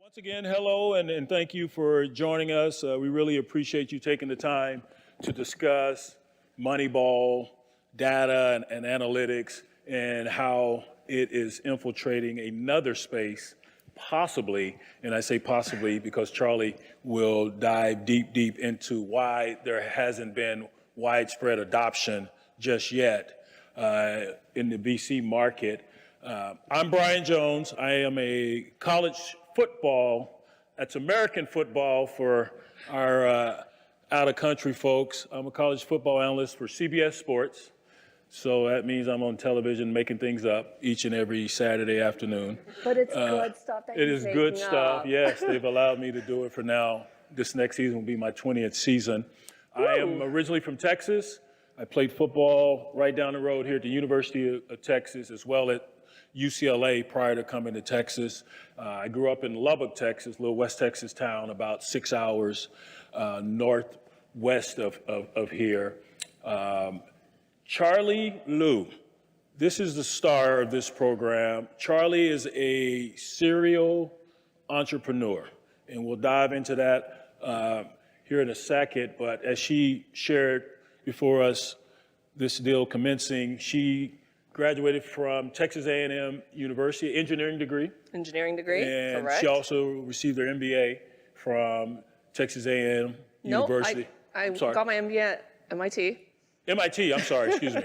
Once again, hello, and thank you for joining us. We really appreciate you taking the time to discuss Moneyball, data and analytics, and how it is infiltrating another space, possibly, and I say possibly because Charlie will dive deep into why there hasn't been widespread adoption just yet in the VC market. I'm Bryan Jones. I am a college football, that's American football for our out-of-country folks. I'm a college football analyst for CBS Sports. So that means I'm on television making things up each and every Saturday afternoon. But it's good stuff that It is good stuff, yes. They've allowed me to do it for now. This next season will be my 20th season. Ooh. I am originally from Texas. I played football right down the road here at the University of Texas, as well as UCLA prior to coming to Texas. I grew up in Lubbock, Texas, a little West Texas town, about 6 hours northwest of here. Charlie Lieu, this is the star of this program. Charlie is a serial entrepreneur, and we'll dive into that here in a second. But as she shared before us, this deal commencing, she graduated from Texas A&M University, engineering degree. Engineering degree, and correct. she also received her MBA from Texas A&M University. I got my MBA at MIT. MIT, I'm sorry, excuse me.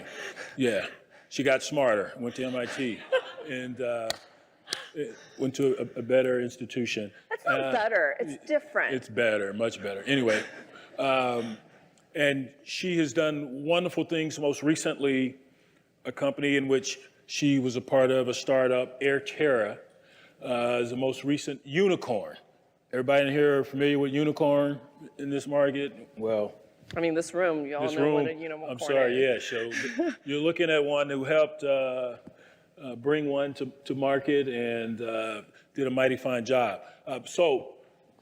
Yeah, she got smarter, went to MIT, and went to a better institution. That's not better, it's different. It's better, much better. Anyway, and she has done wonderful things, most recently a company in which she was a part of, a startup, AirTerra, is the most recent unicorn. Everybody in here familiar with unicorn in this market? Well, I mean, this room, you all know what a unicorn is. I'm sorry, yeah. So you're looking at one who helped bring one to market and did a mighty fine job. So,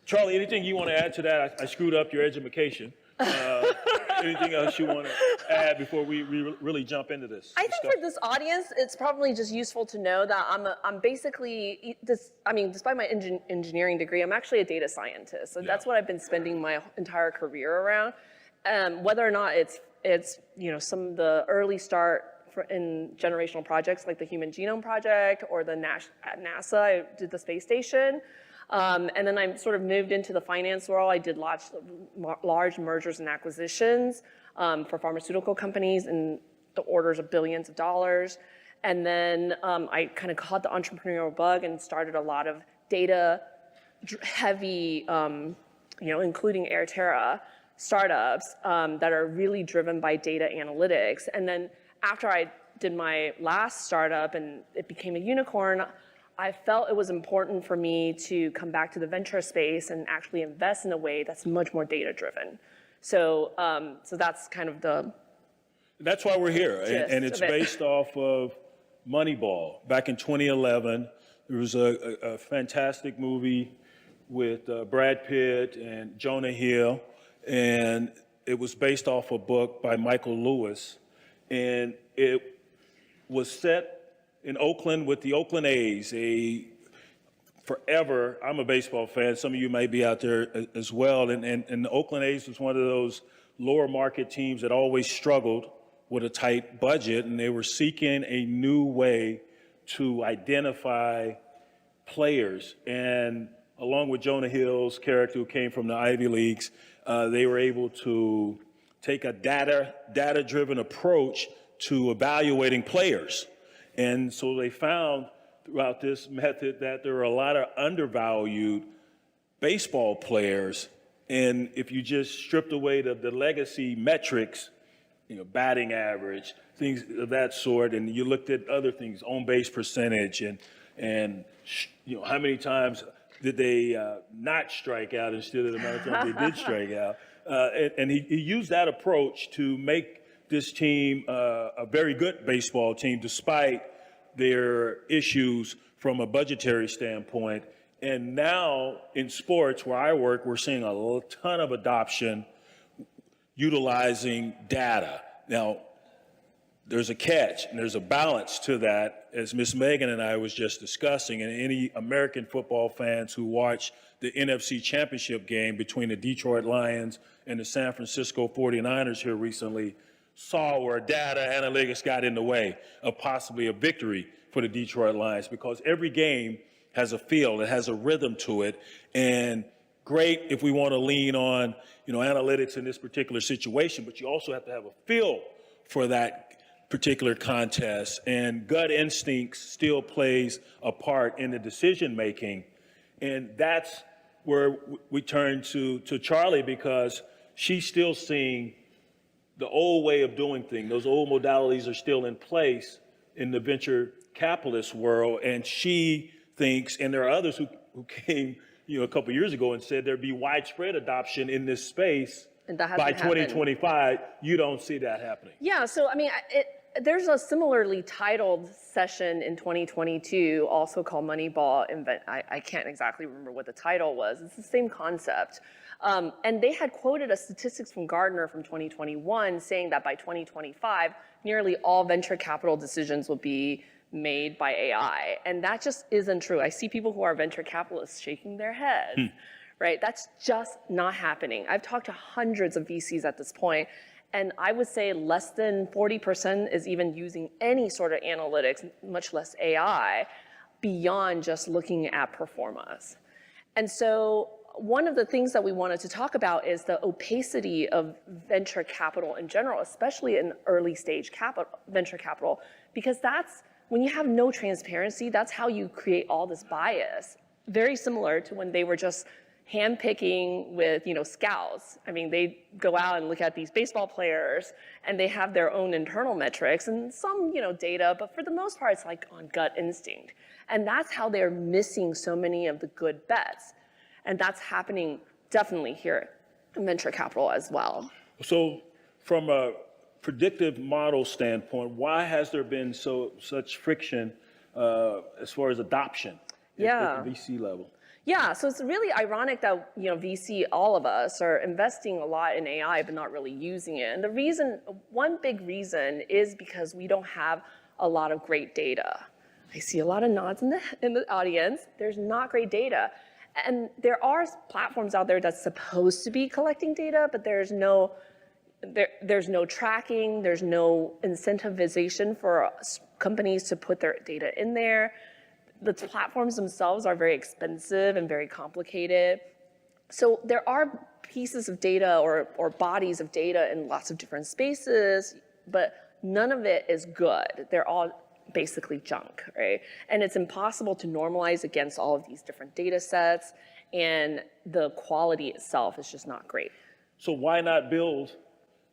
Charlie, anything you want to add to that? I screwed up your education. Anything else you want to add before we really jump into this? I think for this audience, it's probably just useful to know that I'm basically, despite my engineering degree, I'm actually a data scientist. So that's what I've been spending my entire career around. Whether or not it's some of the early start in generational projects like the Human Genome Project or at NASA, I did the space station. And then I sort of moved into the finance world. I did large mergers and acquisitions for pharmaceutical companies in the orders of billions of dollars. And then I kind of caught the entrepreneurial bug and started a lot of data heavy, including AirTerra startups that are really driven by data analytics. And then after I did my last startup and it became a unicorn, I felt it was important for me to come back to the venture space and actually invest in a way that's much more data-driven. So, so that's kind of the. That's why we're here, and it's based off of Moneyball. Back in 2011, there was a fantastic movie with Brad Pitt and Jonah Hill, and it was based off a book by Michael Lewis, and it was set in Oakland with the Oakland A's. Forever, I'm a baseball fan, some of you may be out there as well, and the Oakland A's was one of those lower market teams that always struggled with a tight budget, and they were seeking a new way to identify players. And along with Jonah Hill's character who came from the Ivy Leagues, they were able to take a data-driven approach to evaluating players. And so they found throughout this method that there are a lot of undervalued baseball players. And if you just stripped away the legacy metrics, batting average, things of that sort, and you looked at other things, on-base percentage, and how many times did they not strike out instead of the amount of times they did strike out. And he used that approach to make this team a very good baseball team, despite their issues from a budgetary standpoint. And now in sports, where I work, we're seeing a ton of adoption utilizing data. Now, there's a catch and there's a balance to that, as Miss Megan and I was just discussing, and any American football fans who watch the NFC Championship game between the Detroit Lions and the San Francisco 49ers here recently saw where data analytics got in the way of possibly a victory for the Detroit Lions, because every game has a feel, it has a rhythm to it, and great if we want to lean on, analytics in this particular situation, but you also have to have a feel for that particular contest, and gut instincts still plays a part in the decision making. And that's where we turn to Charlie, because she's still seeing the old way of doing things. Those old modalities are still in place in the venture capitalist world, and she thinks, and there are others who came a couple years ago and said there'd be widespread adoption in this space and that by hasn't happened. 2025. You don't see that happening. Yeah, so I mean, there's a similarly titled session in 2022, also called Moneyball. I can't exactly remember what the title was. It's the same concept. And they had quoted a statistics from Gartner from 2021 saying that by 2025, nearly all venture capital decisions will be made by AI. And that just isn't true. I see people who are venture capitalists shaking their heads, right? That's just not happening. I've talked to hundreds of VCs at this point, and I would say less than 40% is even using any sort of analytics, much less AI, beyond just looking at performas. And so one of the things that we wanted to talk about is the opacity of venture capital in general, especially in early stage venture capital, because that's, when you have no transparency, that's how you create all this bias. Very similar to when they were just handpicking with, scouts. I mean, they go out and look at these baseball players, and they have their own internal metrics and some, data, but for the most part, it's like on gut instinct. And that's how they're missing so many of the good bets. And that's happening definitely here in venture capital as well. So from a predictive model standpoint, why has there been such friction as far as adoption at the VC level? Yeah, so it's really ironic that VC, all of us, are investing a lot in AI but not really using it. And the reason, one big reason, is because we don't have a lot of great data. I see a lot of nods in the audience. There's not great data. And there are platforms out there that's supposed to be collecting data, but there's no tracking, there's no incentivization for companies to put their data in there. The platforms themselves are very expensive and very complicated. So there are pieces of data or bodies of data in lots of different spaces, but none of it is good. They're all basically junk, right? And it's impossible to normalize against all of these different data sets, and the quality itself is just not great. So why not build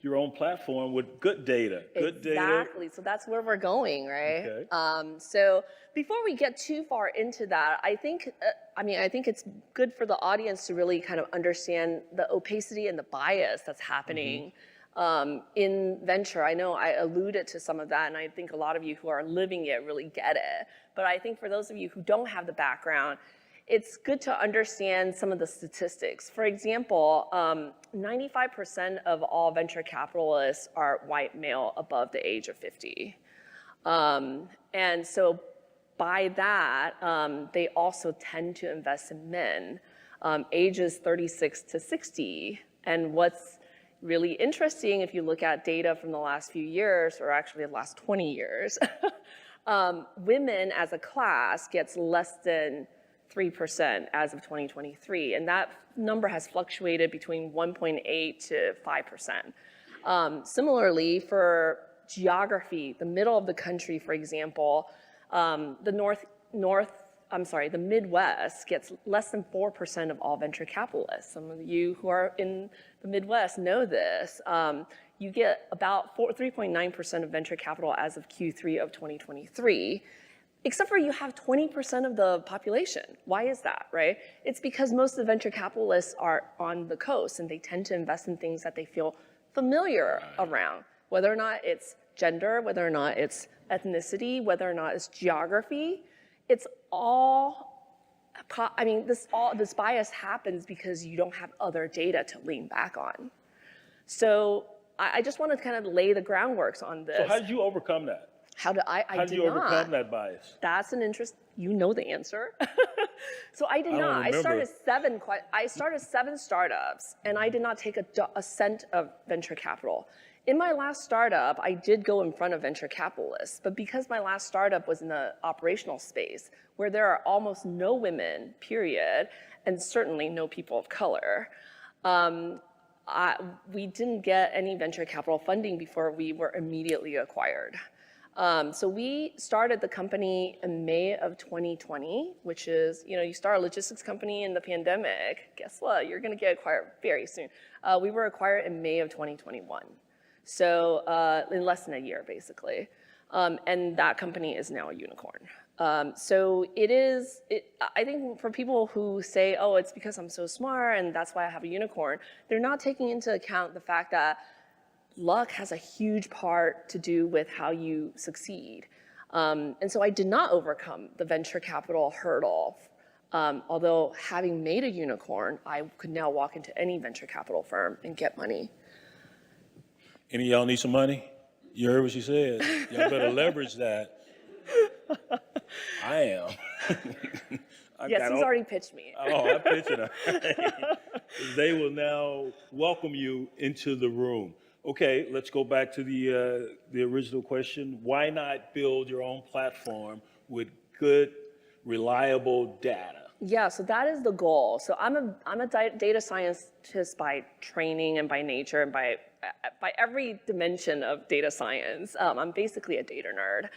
your own platform with good data? Exactly. So that's where we're going, right? Okay. So before we get too far into that, I think it's good for the audience to really kind of understand the opacity and the bias that's happening in venture. I know I alluded to some of that, and I think a lot of you who are living it really get it. But I think for those of you who don't have the background, it's good to understand some of the statistics. For example, 95% of all venture capitalists are white male above the age of 50. And so by that, they also tend to invest in men, ages 36 to 60. And what's really interesting, if you look at data from the last few years, or actually the last 20 years, women as a class gets less than 3% as of 2023, and that number has fluctuated between 1.8 to 5%. Similarly, for geography, the middle of the country, for example, the Midwest gets less than 4% of all venture capitalists. Some of you who are in the Midwest know this. You get about 3.9% of venture capital as of Q3 of 2023. Except for you have 20% of the population. Why is that, right? It's because most of the venture capitalists are on the coast, and they tend to invest in things that they feel familiar around, whether or not it's gender, whether or not it's ethnicity, whether or not it's geography. It's all, this bias happens because you don't have other data to lean back on. So I just want to kind of lay the groundworks on this. So how did you overcome that? How did I How did did you not. overcome that bias? That's an interest. You know the answer. So I did I don't not. remember. I started seven startups, and I did not take a cent of venture capital. In my last startup, I did go in front of venture capitalists, but because my last startup was in the operational space, where there are almost no women, period, and certainly no people of color, we didn't get any venture capital funding before we were immediately acquired. So we started the company in May of 2020, which is, you start a logistics company in the pandemic, guess what? You're gonna get acquired very soon. We were acquired in May of 2021. So in less than a year, basically. And that company is now a unicorn. So I think for people who say, oh, it's because I'm so smart and that's why I have a unicorn, they're not taking into account the fact that luck has a huge part to do with how you succeed. And so I did not overcome the venture capital hurdle. Although having made a unicorn, I could now walk into any venture capital firm and get money. Any of y'all need some money? You heard what she said. Y'all better leverage that. I am. Yes, he's already pitched me. Oh, I'm pitching her. They will now welcome you into the room. Okay, let's go back to the original question. Why not build your own platform with good, reliable data? Yeah, so that is the goal. So I'm a data scientist by training and by nature and by every dimension of data science. I'm basically a data nerd.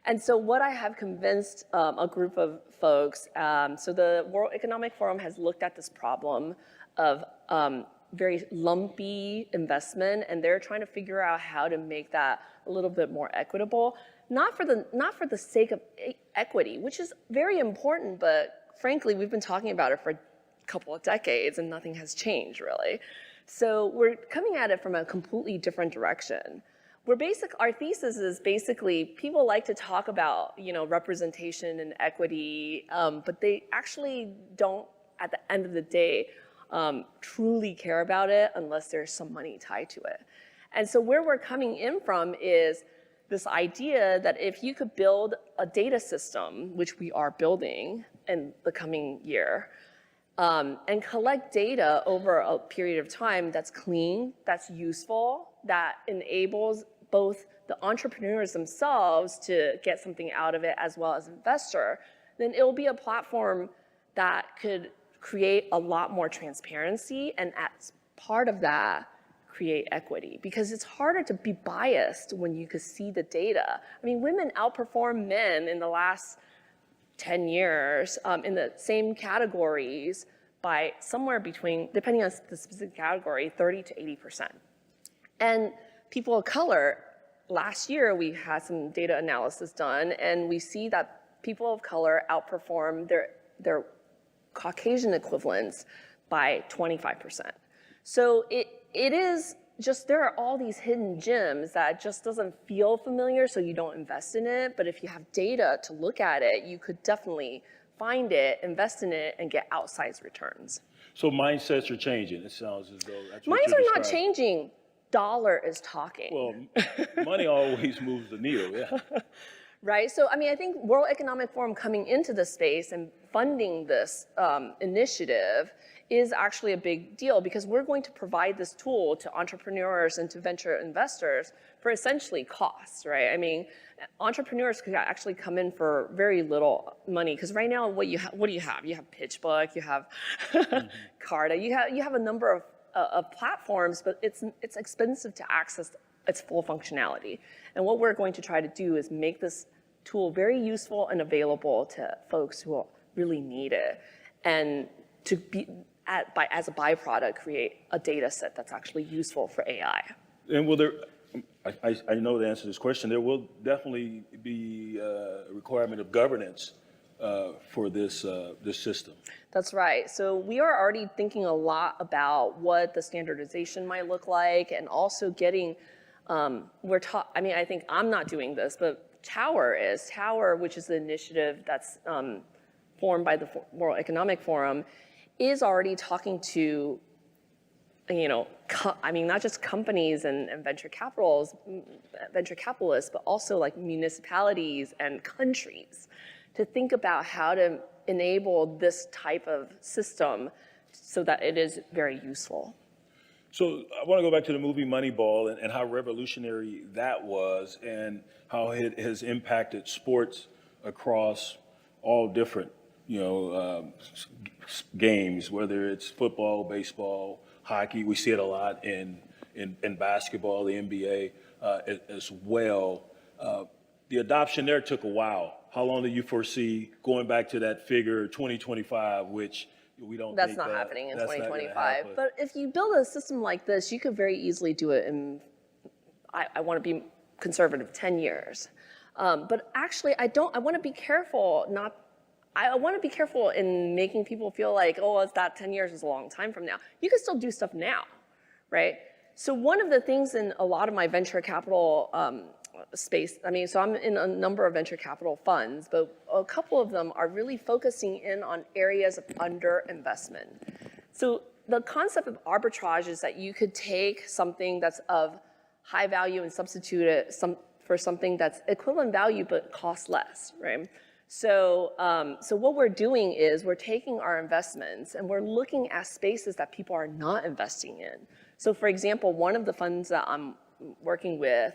And so what I have convinced a group of folks, so the World Economic Forum has looked at this problem of very lumpy investment, and they're trying to figure out how to make that a little bit more equitable. Not for the sake of equity, which is very important, but frankly, we've been talking about it for a couple of decades and nothing has changed really. So we're coming at it from a completely different direction. Our thesis is basically people like to talk about representation and equity, but they actually don't, at the end of the day, truly care about it unless there's some money tied to it. And so where we're coming in from is this idea that if you could build a data system, which we are building in the coming year, and collect data over a period of time that's clean, that's useful, that enables both the entrepreneurs themselves to get something out of it as well as investor, then it will be a platform that could create a lot more transparency and as part of that, create equity. Because it's harder to be biased when you could see the data. I mean, women outperform men in the last 10 years in the same categories by somewhere between, depending on the specific category, 30 to 80%. And people of color, last year we had some data analysis done, and we see that people of color outperform their Caucasian equivalents by 25%. So it is just, there are all these hidden gems that just doesn't feel familiar, so you don't invest in it. But if you have data to look at it, you could definitely find it, invest in it, and get outsized returns. So mindsets are changing. It sounds as though that's what Minds you're are not describing. changing. Dollar is talking. Well, money always moves the needle, yeah. Right, so I mean, I think World Economic Forum coming into the space and funding this initiative is actually a big deal because we're going to provide this tool to entrepreneurs and to venture investors for essentially costs, right? I mean, entrepreneurs could actually come in for very little money because right now, what do you have? You have PitchBook, you have Carta, you have a number of platforms, but it's expensive to access its full functionality. And what we're going to try to do is make this tool very useful and available to folks who really need it, and to be, as a byproduct, create a data set that's actually useful for AI. And will there, I know the answer to this question, there will definitely be a requirement of governance for this system. That's right. So we are already thinking a lot about what the standardization might look like, and also getting, I mean, I think I'm not doing this, but Tower, which is the initiative that's formed by the World Economic Forum, is already talking to I mean, not just companies and venture capitalists, but also like municipalities and countries to think about how to enable this type of system so that it is very useful. So I want to go back to the movie Moneyball and how revolutionary that was and how it has impacted sports across all different, games, whether it's football, baseball, hockey. We see it a lot in basketball, the NBA as well. The adoption there took a while. How long do you foresee going back to that figure 2025, which we don't That's think not happening in that's not gonna 2025. happen. But if you build a system like this, you could very easily do it in, I want to be conservative, 10 years. But actually, I want to be careful, I want to be careful in making people feel like, oh, it's that 10 years is a long time from now. You can still do stuff now, right? So one of the things in a lot of my venture capital space, so I'm in a number of venture capital funds, but a couple of them are really focusing in on areas of underinvestment. So the concept of arbitrage is that you could take something that's of high value and substitute it for something that's equivalent value but costs less, right? So what we're doing is we're taking our investments and we're looking at spaces that people are not investing in. So for example, one of the funds that I'm working with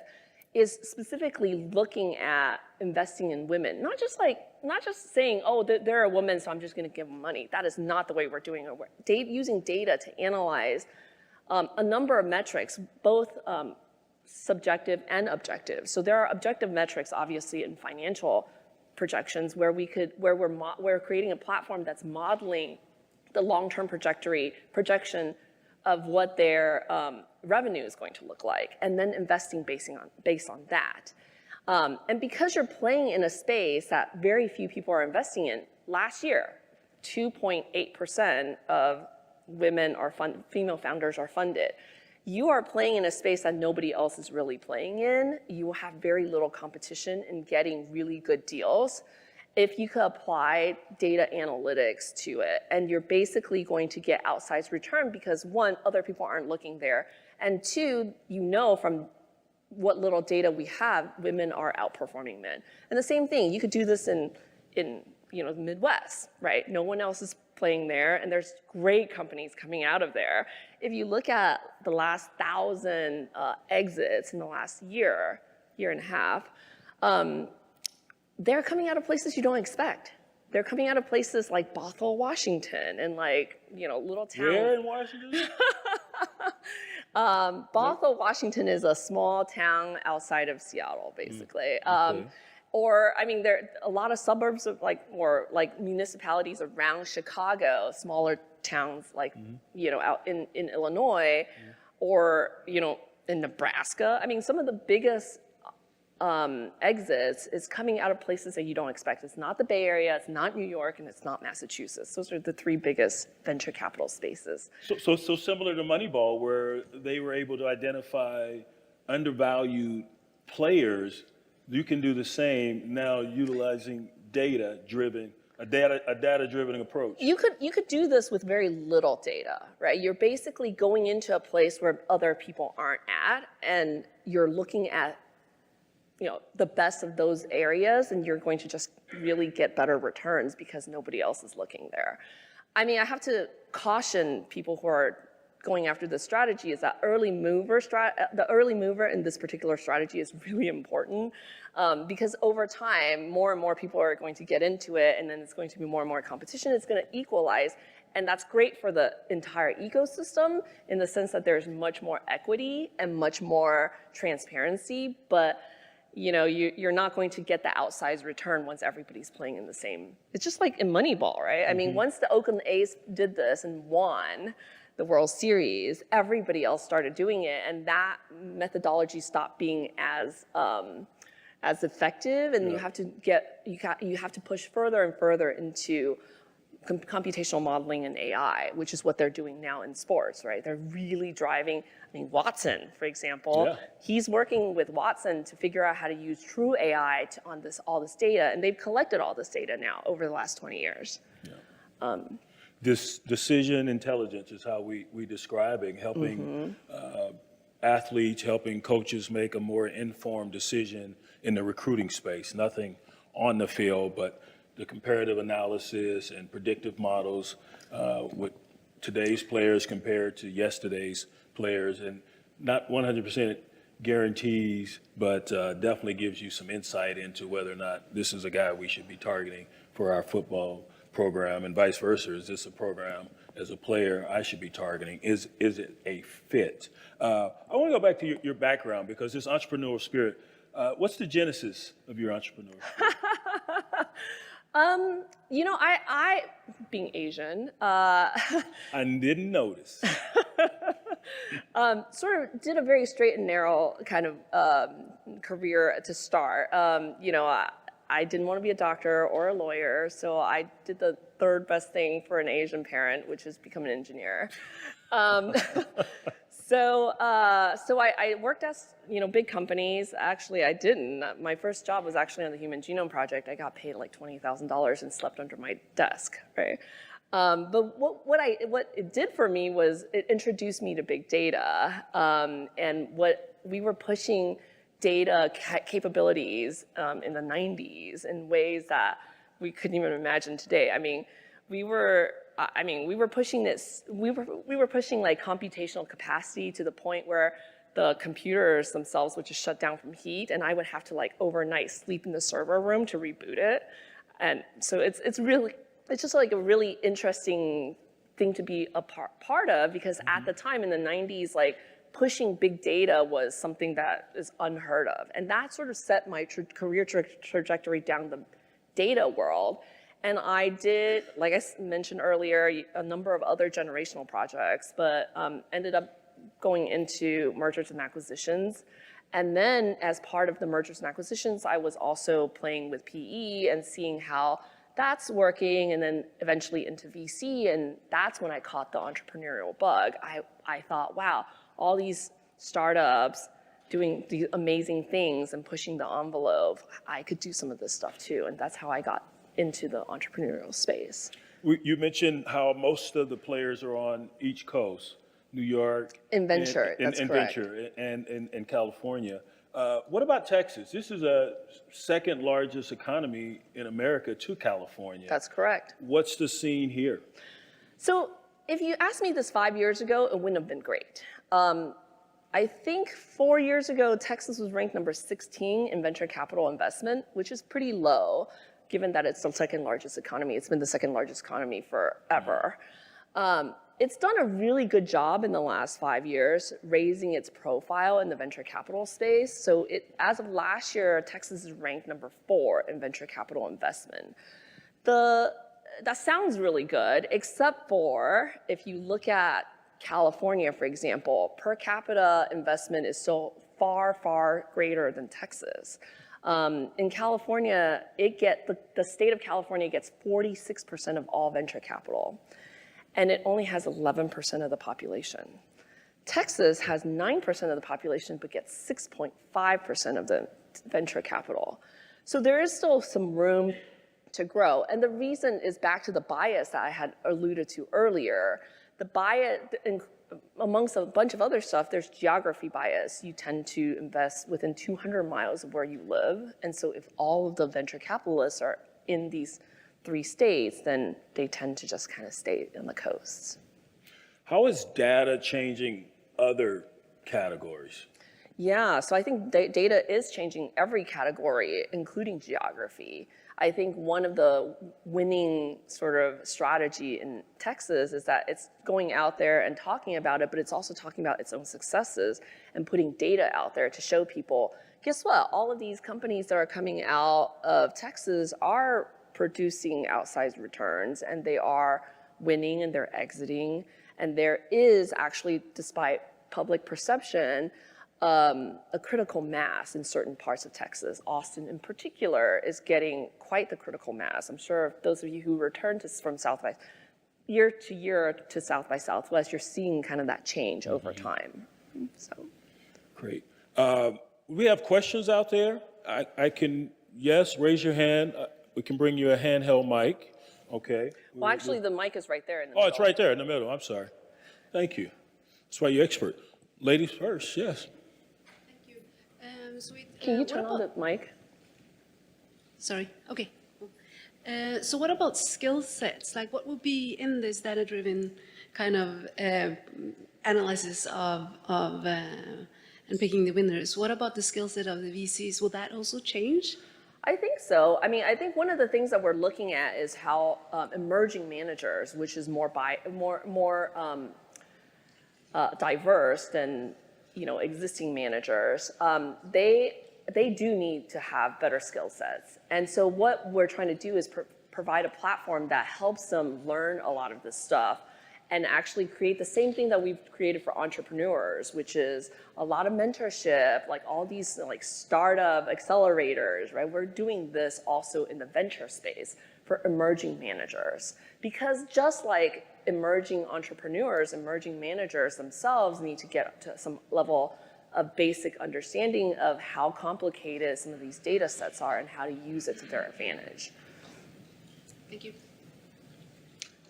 is specifically looking at investing in women. Not just saying, oh, they're a woman, so I'm just gonna give them money. That is not the way we're doing it. We're using data to analyze a number of metrics, both subjective and objective. So there are objective metrics, obviously, in financial projections where we're creating a platform that's modeling the long-term projection of what their revenue is going to look like, and then investing based on that. And because you're playing in a space that very few people are investing in, last year, 2.8% of female founders are funded. You are playing in a space that nobody else is really playing in. You will have very little competition in getting really good deals. If you could apply data analytics to it, and you're basically going to get outsized return because one, other people aren't looking there, and two, from what little data we have, women are outperforming men. And the same thing, you could do this in the Midwest, right? No one else is playing there, and there's great companies coming out of there. If you look at the last 1,000 exits in the last year and a half, they're coming out of places you don't expect. They're coming out of places like Bothell, Washington, and little towns. Where in Washington? Bothell, Washington is a small town outside of Seattle, basically. Okay. There are a lot of suburbs of municipalities around Chicago, smaller towns out in Illinois, or in Nebraska. Some of the biggest exits is coming out of places that you don't expect. It's not the Bay Area, it's not New York, and it's not Massachusetts. Those are the three biggest venture capital spaces. So similar to Moneyball, where they were able to identify undervalued players, you can do the same now utilizing data-driven approach. You could do this with very little data, right? You're basically going into a place where other people aren't at, and you're looking at the best of those areas, and you're going to just really get better returns because nobody else is looking there. I have to caution people who are going after this strategy is that the early mover in this particular strategy is really important because over time, more and more people are going to get into it, and then it's going to be more and more competition. It's going to equalize, and that's great for the entire ecosystem in the sense that there's much more equity and much more transparency, but you're not going to get the outsized return once everybody's playing in the same. It's just like in Moneyball, right? Once the Oakland A's did this and won the World Series, everybody else started doing it, and that methodology stopped being as effective, and you have to push further and further into computational modeling and AI, which is what they're doing now in sports, right? They're really driving, Watson, for example, he's working with Watson to figure out how to use true AI all this data, and they've collected all this data now over the last 20 years. this decision intelligence is how we describing, helping athletes, helping coaches make a more informed decision in the recruiting space. Nothing on the field, but the comparative analysis and predictive models with today's players compared to yesterday's players, and not 100% guarantees, but definitely gives you some insight into whether or not this is a guy we should be targeting for our football program, and vice versa. Is this a program as a player I should be targeting? Is it a fit? I want to go back to your background, because this entrepreneurial spirit, what's the genesis of your entrepreneurial spirit? I being Asian, I didn't notice. sort of did a very straight and narrow kind of career to start. I didn't want to be a doctor or a lawyer, so I did the third best thing for an Asian parent, which is become an engineer. So I worked at big companies. Actually, I didn't. My first job was actually on the Human Genome Project. I got paid like $20,000 and slept under my desk, right? But what it did for me was it introduced me to big data, and what we were pushing data capabilities in the 90s in ways that we couldn't even imagine today. We were pushing this. We were pushing like computational capacity to the point where the computers themselves would just shut down from heat, and I would have to like overnight sleep in the server room to reboot it. And so it's just like a really interesting thing to be a part of, because at the time in the 90s, like pushing big data was something that is unheard of. And that sort of set my career trajectory down the data world. And I did, like I mentioned earlier, a number of other generational projects, but ended up going into mergers and acquisitions. And then as part of the mergers and acquisitions, I was also playing with PE and seeing how that's working, and then eventually into VC. And that's when I caught the entrepreneurial bug. I thought, wow, all these startups doing these amazing things and pushing the envelope, I could do some of this stuff too. And that's how I got into the entrepreneurial space. You mentioned how most of the players are on each coast, New York. In Venture, that's correct. Venture, and California. What about Texas? This is a second largest economy in America to California. That's correct. What's the scene here? So if you asked me this 5 years ago, it wouldn't have been great. I think 4 years ago, Texas was ranked number 16 in venture capital investment, which is pretty low, given that it's the second largest economy. It's been the second largest economy forever. It's done a really good job in the last 5 years raising its profile in the venture capital space. So as of last year, Texas is ranked number 4 in venture capital investment. That sounds really good, except for if you look at California, for example, per capita investment is still far, far greater than Texas. In California, the state of California gets 46% of all venture capital, and it only has 11% of the population. Texas has 9% of the population, but gets 6.5% of the venture capital. So there is still some room to grow. And the reason is back to the bias that I had alluded to earlier. The bias, amongst a bunch of other stuff, there's geography bias. You tend to invest within 200 miles of where you live. And so if all of the venture capitalists are in these 3 states, then they tend to just kind of stay on the coasts. How is data changing other categories? Yeah, so I think data is changing every category, including geography. I think one of the winning sort of strategy in Texas is that it's going out there and talking about it, but it's also talking about its own successes and putting data out there to show people, guess what? All of these companies that are coming out of Texas are producing outsized returns, and they are winning and they're exiting. And there is actually, despite public perception, a critical mass in certain parts of Texas. Austin in particular is getting quite the critical mass. I'm sure those of you who return from South by year to year to South by Southwest, you're seeing kind of that change over time. So. Great. We have questions out there. I can, yes, raise your hand. We can bring you a handheld mic Okay. Well, actually, the mic is right there in the Oh, middle. it's right there in the middle. I'm sorry. Thank you. That's why you're expert. Ladies first, yes. Thank you. Can you turn on the mic? Sorry. Okay. So what about skill sets? Like, what would be in this data-driven kind of analysis of and picking the winners? What about the skill set of the VCs? Will that also change? I think so. I mean, I think one of the things that we're looking at is how emerging managers, which is more diverse than existing managers, they do need to have better skill sets. And so what we're trying to do is provide a platform that helps them learn a lot of this stuff and actually create the same thing that we've created for entrepreneurs, which is a lot of mentorship, like all these like startup accelerators, right? We're doing this also in the venture space for emerging managers. Because just like emerging entrepreneurs, emerging managers themselves need to get up to some level of basic understanding of how complicated some of these data sets are and how to use it to their advantage. Thank you.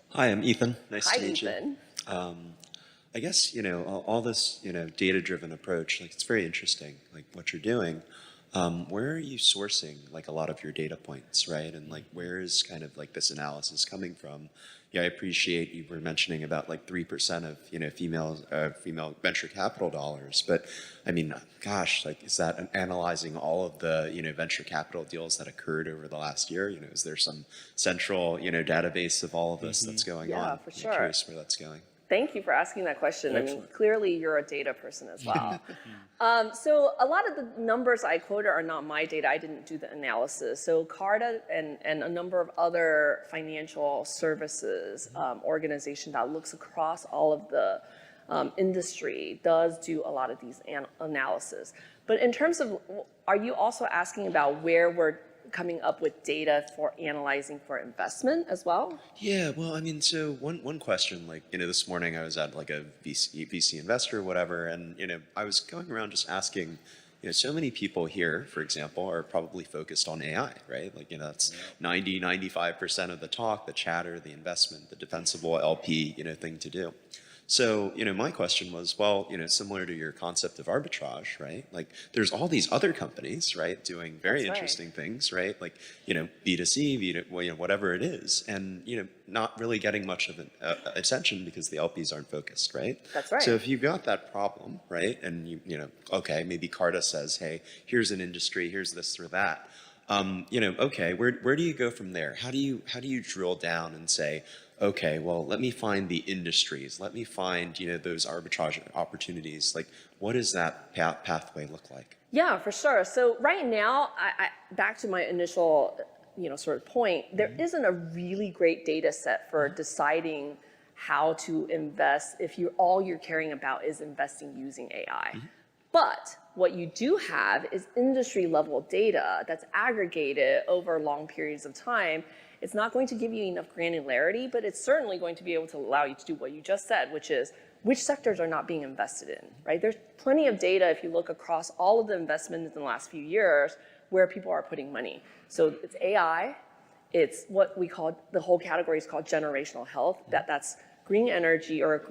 Hi, I'm Ethan. Nice Hi, to meet Ethan. you. I guess, all this, data-driven approach, like, it's very interesting, like, what you're doing. Where are you sourcing, like, a lot of your data points, right? And, like, where is kind of, like, this analysis coming from? Yeah, I appreciate you were mentioning about, like, 3% of, female venture capital dollars. But, I mean, gosh, like, is that analyzing all of the, venture capital deals that occurred over the last year? Is there some central, database of all of this that's going on? Yeah, for sure. I'm curious where that's going. Thank you for asking that question. I mean, Excellent. clearly you're a data person as well. So a lot of the numbers I quoted are not my data. I didn't do the analysis. So Carta and a number of other financial services organization that looks across all of the industry does do a lot of these analysis. But in terms of, are you also asking about where we're coming up with data for analyzing for investment as well? Yeah, well, I mean, so one question, like, this morning I was at like a VC investor or whatever, and, I was going around just asking, so many people here, for example, are probably focused on AI, right? Like, that's 95% of the talk, the chatter, the investment, the defensible LP, thing to do. So, my question was, well, similar to your concept of arbitrage, right? Like, there's all these other companies, right, doing very That's right. interesting things, right? Like, B2C, whatever it is, and, not really getting much of an attention because the LPs aren't focused, right? That's right. So if you've got that problem, right, and okay, maybe Carta says, hey, here's an industry, here's this or that. Okay, where do you go from there? How do you drill down and say, okay, well, let me find the industries. Let me find, those arbitrage opportunities. Like, what does that pathway look like? Yeah, for sure. So right now, back to my initial, sort of point, there isn't a really great data set for deciding how to invest if all you're caring about is investing using AI. But what you do have is industry level data that's aggregated over long periods of time. It's not going to give you enough granularity, but it's certainly going to be able to allow you to do what you just said, which is which sectors are not being invested in, right? There's plenty of data if you look across all of the investments in the last few years where people are putting money. So it's AI, it's what we call, the whole category is called generational health, that's green energy or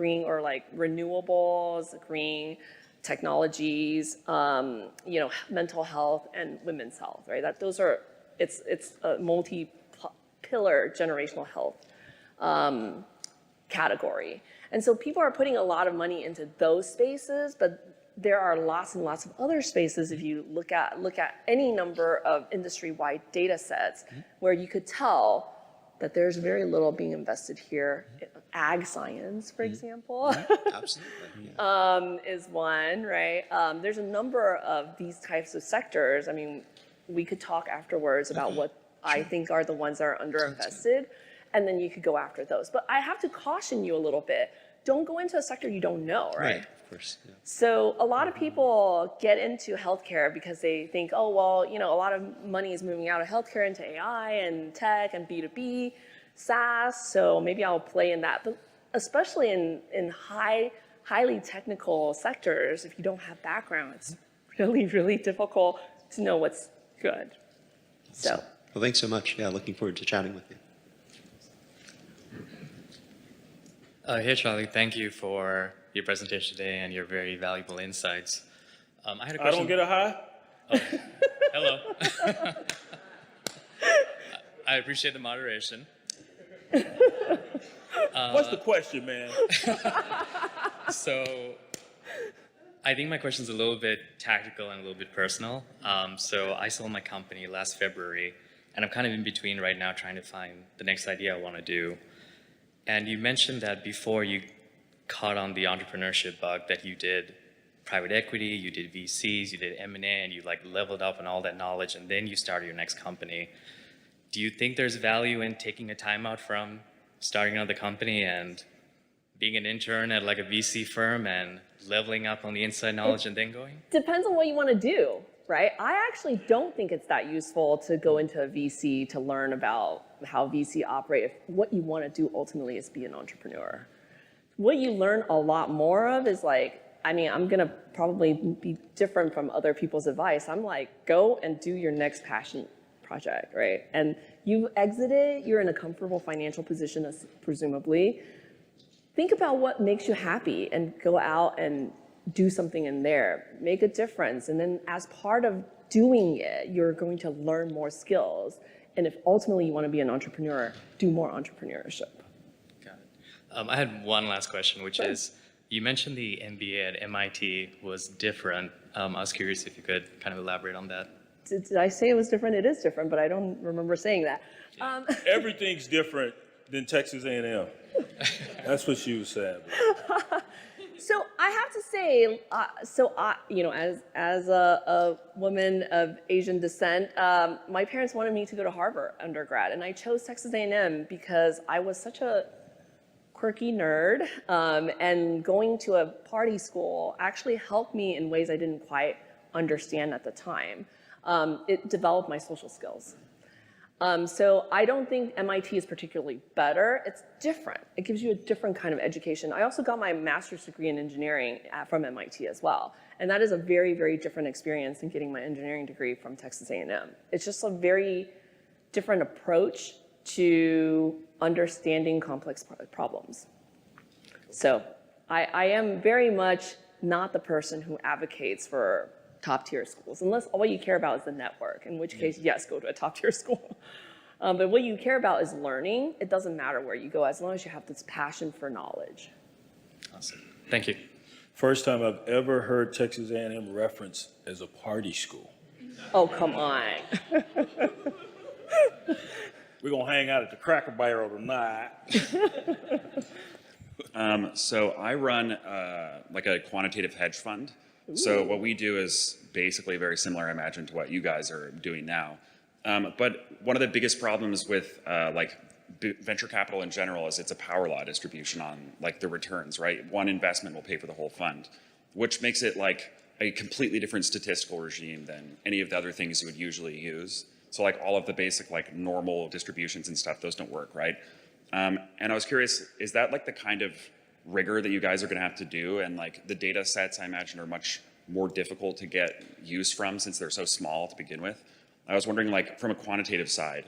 like renewables, green technologies, mental health and women's health, right? It's a multi-pillar generational health category. And so people are putting a lot of money into those spaces, but there are lots and lots of other spaces if you look at any number of industry-wide data sets where you could tell that there's very little being invested here. Ag science, for example, Absolutely. Yeah. is one, right? There's a number of these types of sectors. I mean, we could talk afterwards about what I think are the ones that are underinvested, and then you could go after those. But I have to caution you a little bit. Don't go into a sector you don't know, right? Of course. Yeah. So a lot of people get into healthcare because they think, oh, well, a lot of money is moving out of healthcare into AI and tech and B2B, SaaS, so maybe I'll play in that. But especially in highly technical sectors, if you don't have background, it's really, really difficult to know what's good. So. Well, thanks so much. Yeah, looking forward to chatting with you. Hey, Charlie. Thank you for your presentation today and your very valuable insights. I had a I question. don't get a high? Hello. I appreciate the moderation. What's the question, man? So I think my question is a little bit tactical and a little bit personal. So I sold my company last February, and I'm kind of in between right now trying to find the next idea I want to do. And you mentioned that before you caught on the entrepreneurship bug that you did private equity, you did VCs, you did M&A, and you like leveled up on all that knowledge, and then you started your next company. Do you think there's value in taking a timeout from starting another company and being an intern at like a VC firm and leveling up on the inside knowledge and then going? Depends on what you want to do, right? I actually don't think it's that useful to go into a VC to learn about how VC operate. If what you want to do ultimately is be an entrepreneur. What you learn a lot more of is like, I mean, I'm going to probably be different from other people's advice. I'm like, go and do your next passion project, right? And you exited, you're in a comfortable financial position, presumably. Think about what makes you happy and go out and do something in there, make a difference. And then as part of doing it, you're going to learn more skills. And if ultimately you want to be an entrepreneur, do more entrepreneurship. Got it. I had one last question, which is, you mentioned the MBA at MIT was different. I was curious if you could kind of elaborate on that. Did I say it was different? It is different, but I don't remember saying that. Everything's different than Texas A&M. That's what she was saying. So I have to say, as a woman of Asian descent, my parents wanted me to go to Harvard undergrad, and I chose Texas A&M because I was such a quirky nerd, and going to a party school actually helped me in ways I didn't quite understand at the time. It developed my social skills. So I don't think MIT is particularly better. It's different. It gives you a different kind of education. I also got my master's degree in engineering from MIT as well. And that is a very, very different experience than getting my engineering degree from Texas A&M. It's just a very different approach to understanding complex problems. So I am very much not the person who advocates for top tier schools, unless all you care about is the network, in which case, yes, go to a top tier school. But what you care about is learning. It doesn't matter where you go, as long as you have this passion for knowledge. Awesome. Thank you. First time I've ever heard Texas A&M referenced as a party school. Oh, come on. We're going to hang out at the Cracker Barrel tonight. So I run like a quantitative hedge fund. So what we do is basically very similar, I imagine, to what you guys are doing now. But one of the biggest problems with venture capital in general is it's a power law distribution on like the returns, right? One investment will pay for the whole fund, which makes it like a completely different statistical regime than any of the other things you would usually use. So like all of the basic like normal distributions and stuff, those don't work, right? And I was curious, is that like the kind of rigor that you guys are going to have to do? And like the data sets, I imagine, are much more difficult to get use from since they're so small to begin with. I was wondering, like from a quantitative side,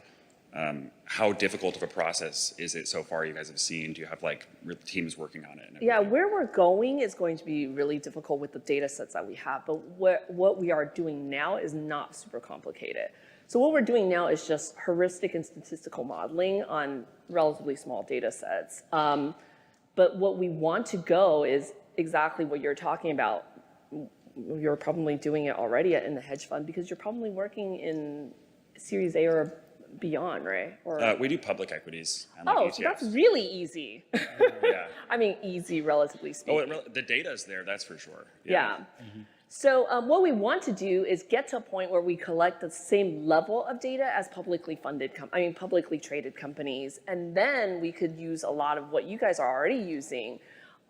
how difficult of a process is it so far you guys have seen? Do you have like teams working on it? Yeah, where we're going is going to be really difficult with the data sets that we have, but what we are doing now is not super complicated. So what we're doing now is just heuristic and statistical modeling on relatively small data sets. But what we want to go is exactly what you're talking about. You're probably doing it already in the hedge fund because you're probably working in Series A or beyond, right? Or, we do public equities. And like oh, ETFs. so that's really easy. Yeah. I mean, easy, relatively speaking. The data is there, that's for sure. Yeah. So what we want to do is get to a point where we collect the same level of data as publicly traded companies, and then we could use a lot of what you guys are already using.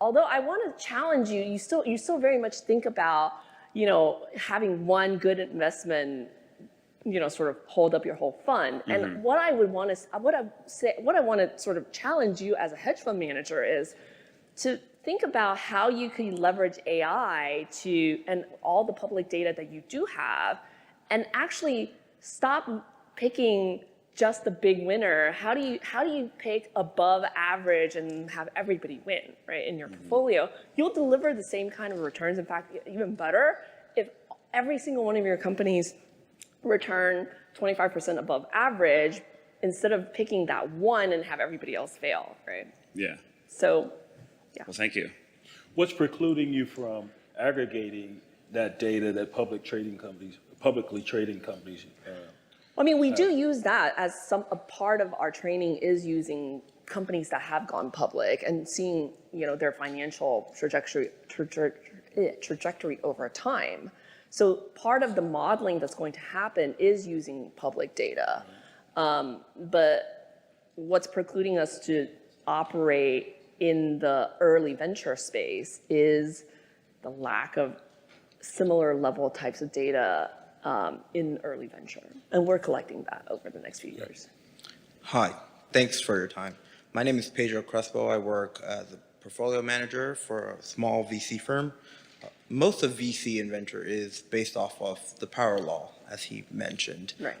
Although I want to challenge you, you still very much think about, having one good investment, sort of hold up your whole fund. And what I want to sort of challenge you as a hedge fund manager is to think about how you can leverage AI and all the public data that you do have, and actually stop picking just the big winner. How do you pick above average and have everybody win, right, in your portfolio? You'll deliver the same kind of returns, in fact, even better, if every single one of your companies return 25% above average instead of picking that one and have everybody else fail, right? Yeah. So, Well, thank you. What's precluding you from aggregating that data that publicly trading companies? I mean, we do use that as a part of our training is using companies that have gone public and seeing, their financial trajectory over time. So part of the modeling that's going to happen is using public data. But what's precluding us to operate in the early venture space is the lack of similar level types of data in early venture. And we're collecting that over the next few years. Hi, thanks for your time. My name is Pedro Crespo. I work as a portfolio manager for a small VC firm. Most of VC in venture is based off of the power law, as he mentioned, Right.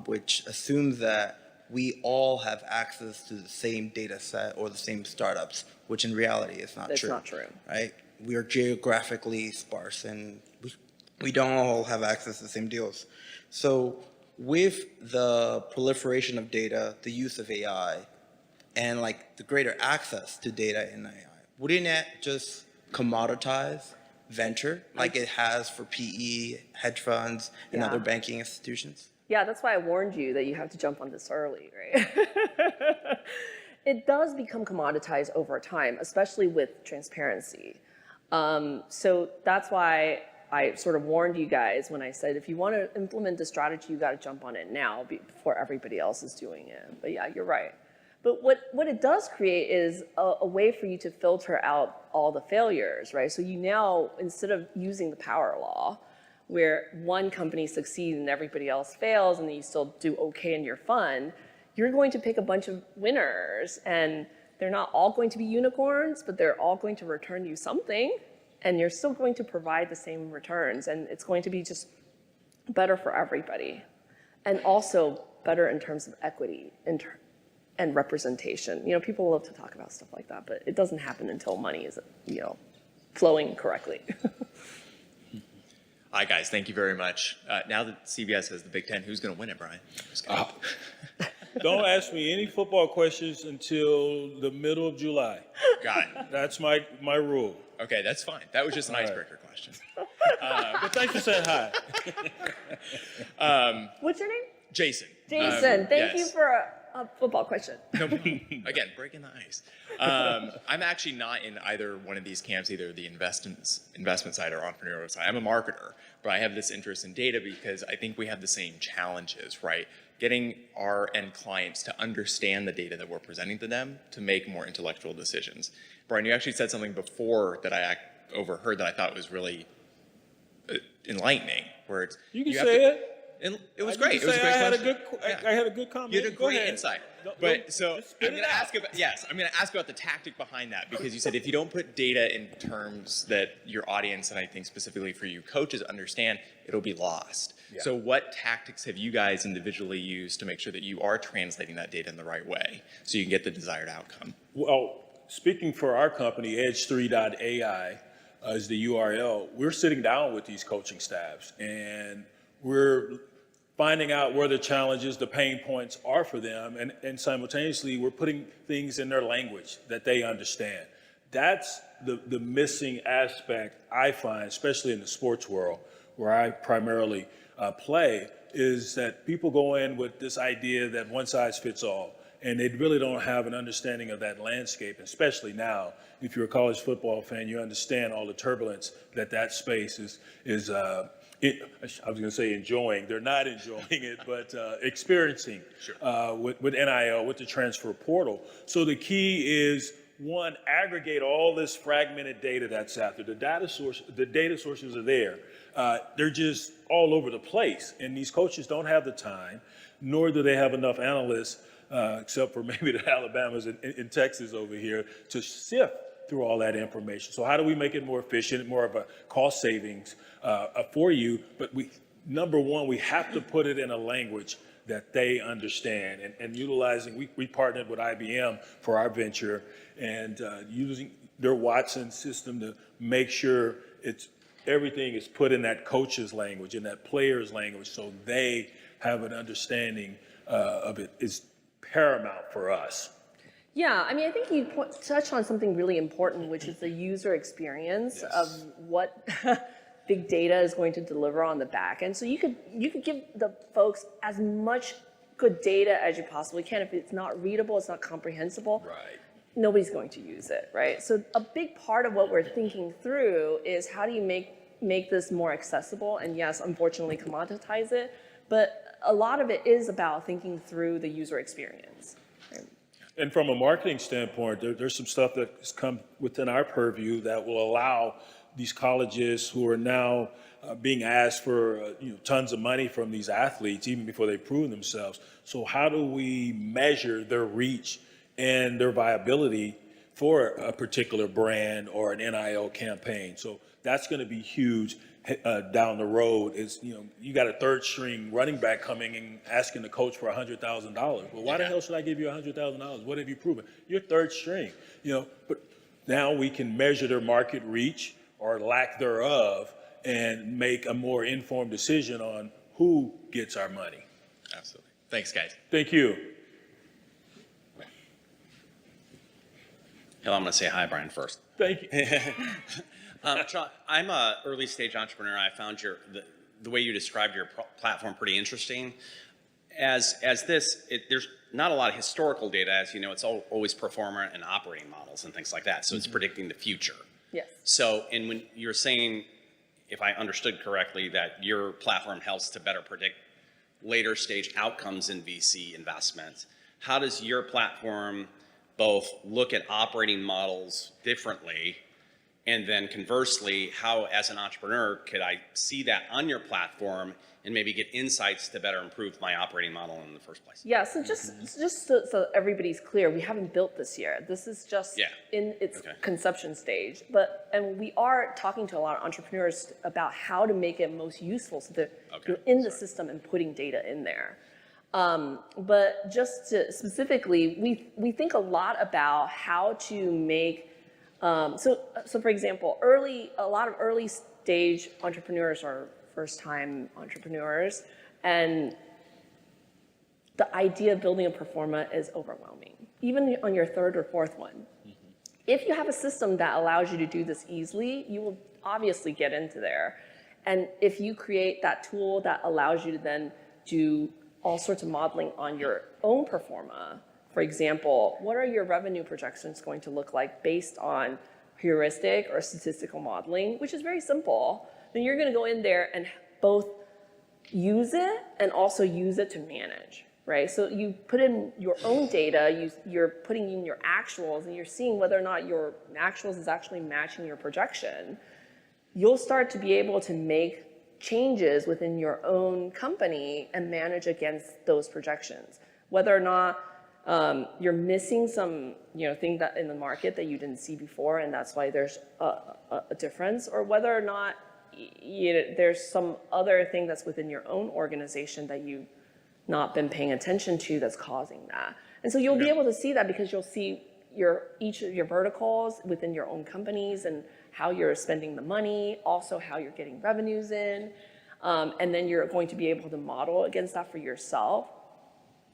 Which assumes that we all have access to the same data set or the same startups, which in reality is not That's true. not true. Right? We are geographically sparse and we don't all have access to the same deals. So with the proliferation of data, the use of AI, and like the greater access to data in AI, wouldn't it just commoditize venture like it has for PE, hedge funds, and Yeah. other banking institutions? Yeah, that's why I warned you that you have to jump on this early, right? It does become commoditized over time, especially with transparency. So that's why I sort of warned you guys when I said, if you want to implement the strategy, you got to jump on it now before everybody else is doing it. But yeah, you're right. But what it does create is a way for you to filter out all the failures, right? So you now, instead of using the power law, where one company succeeds and everybody else fails and then you still do okay in your fund, you're going to pick a bunch of winners and they're not all going to be unicorns, but they're all going to return you something and you're still going to provide the same returns and it's going to be just better for everybody. And also better in terms of equity and representation. People love to talk about stuff like that, but it doesn't happen until money is, flowing correctly. Hi, guys. Thank you very much. Now that CBS has the Big Ten, who's going to win it, Bryan? Just kidding. Don't ask me any football questions until the middle of July. Got it. That's my rule. Okay, that's fine. That was just an All right. icebreaker question. But thanks for saying hi. What's your name? Jason. Jason. Thank you yes. for a football question. No problem. Again, breaking the ice. I'm actually not in either one of these camps, either the investment side or entrepreneurial side. I'm a marketer, but I have this interest in data because I think we have the same challenges, right? Getting our end clients to understand the data that we're presenting to them to make more intellectual decisions. Bryan, you actually said something before that I overheard that I thought was really enlightening, where it's You can have say to- it. And it was I great. can It was a say great I had a question. good. Yeah. I had a good comment. You had a Go great ahead. insight. Don't- But so just spit I'm it going to out. ask about, yes, I'm going to ask about the tactic behind that, because you said if you don't put data in terms that your audience, and I think specifically for you coaches, understand, it'll be lost. Yeah. So what tactics have you guys individually used to make sure that you are translating that data in the right way so you can get the desired outcome? Well, speaking for our company, edge3.ai is the URL. We're sitting down with these coaching staffs and we're finding out where the challenges, the pain points are for them, and simultaneously we're putting things in their language that they understand. That's the missing aspect I find, especially in the sports world, where I primarily play, is that people go in with this idea that one size fits all, and they really don't have an understanding of that landscape, especially now. If you're a college football fan, you understand all the turbulence that space is I was going to say enjoying. They're not enjoying it, but experiencing with NIL, with the transfer portal. So the key is, one, aggregate all this fragmented data that's out there. The data sources are there. They're just all over the place. And these coaches don't have the time, nor do they have enough analysts, except for maybe the Alabamas in Texas over here, to sift through all that information. So how do we make it more efficient, more of a cost savings for you? But number one, we have to put it in a language that they understand, and utilizing, we partnered with IBM for our venture, and using their Watson system to make sure everything is put in that coach's language, in that player's language, so they have an understanding of it is paramount for us. Yeah, I mean, I think you touched on something really important, which is the user experience of what big data is going to deliver on the back end. So you could give the folks as much good data as you possibly can. If it's not readable, it's not comprehensible, Right. nobody's going to use it, right? So a big part of what we're thinking through is how do you make this more accessible, and yes, unfortunately commoditize it, but a lot of it is about thinking through the user experience. And from a marketing standpoint, there's some stuff that's come within our purview that will allow these colleges who are now being asked for tons of money from these athletes even before they prove themselves. So how do we measure their reach and their viability for a particular brand or an NIL campaign? So that's going to be huge down the road. Is you got a third string running back coming and asking the coach for $100,000. Well, why the hell should I give you $100,000? What have you proven? You're third string. But now we can measure their market reach or lack thereof and make a more informed decision on who gets our money. Absolutely. Thanks, guys. Thank you. Hello, I'm going to say hi, Bryan, first. Thank you. Sean, I'm an early stage entrepreneur. I found the way you described your platform pretty interesting. There's not a lot of historical data, as you know. It's always pro forma and operating models and things like that. So it's predicting the future. Yes. So, and when you're saying, if I understood correctly, that your platform helps to better predict later stage outcomes in VC investments, how does your platform both look at operating models differently, and then conversely, how as an entrepreneur could I see that on your platform and maybe get insights to better improve my operating model in the first place? Yeah, so just so everybody's clear, we haven't built this yet. This is just in its conception stage. And we are talking to a lot of entrepreneurs about how to make it most useful so that you're in the system and putting data in there. But just to specifically, we think a lot about how to make, so for example, a lot of early stage entrepreneurs are first-time entrepreneurs, and the idea of building a performa is overwhelming, even on your third or fourth one. If you have a system that allows you to do this easily, you will obviously get into there. And if you create that tool that allows you to then do all sorts of modeling on your own performa, for example, what are your revenue projections going to look like based on heuristic or statistical modeling, which is very simple, then you're going to go in there and both use it and also use it to manage, right? So you put in your own data, you're putting in your actuals, and you're seeing whether or not your actuals is actually matching your projection. You'll start to be able to make changes within your own company and manage against those projections. Whether or not you're missing some thing that in the market that you didn't see before, and that's why there's a difference, or whether or not there's some other thing that's within your own organization that you've not been paying attention to that's causing that. And so you'll be able to see that because you'll see each of your verticals within your own companies and how you're spending the money, also how you're getting revenues in, and then you're going to be able to model against that for yourself.